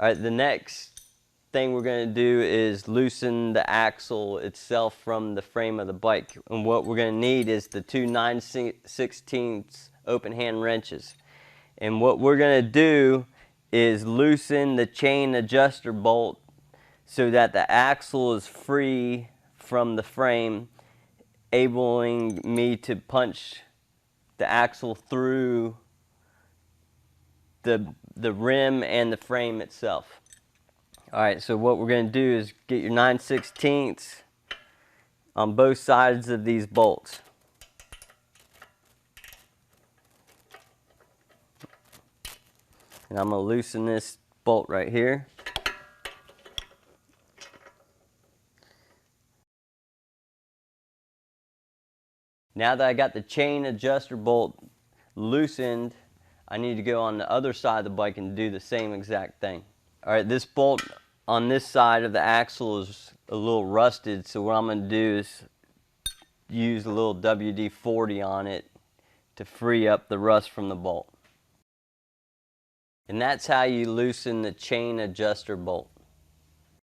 All right, the next thing we're going to do is loosen the axle itself from the frame of the bike. And what we're going to need is the two 9/16 open hand wrenches. And what we're going to do is loosen the chain adjuster bolt so that the axle is free from the frame, enabling me to punch the axle through the rim and the frame itself. Alright, so what we're going to do is get your 9/16 on both sides of these bolts. And I'm going to loosen this bolt right here. Now that I got the chain adjuster bolt loosened, I need to go on the other side of the bike and do the same exact thing. Alright, this bolt on this side of the axle is a little rusted, so what I'm going to do is use a little WD-40 on it to free up the rust from the bolt. And that's how you loosen the chain adjuster bolt.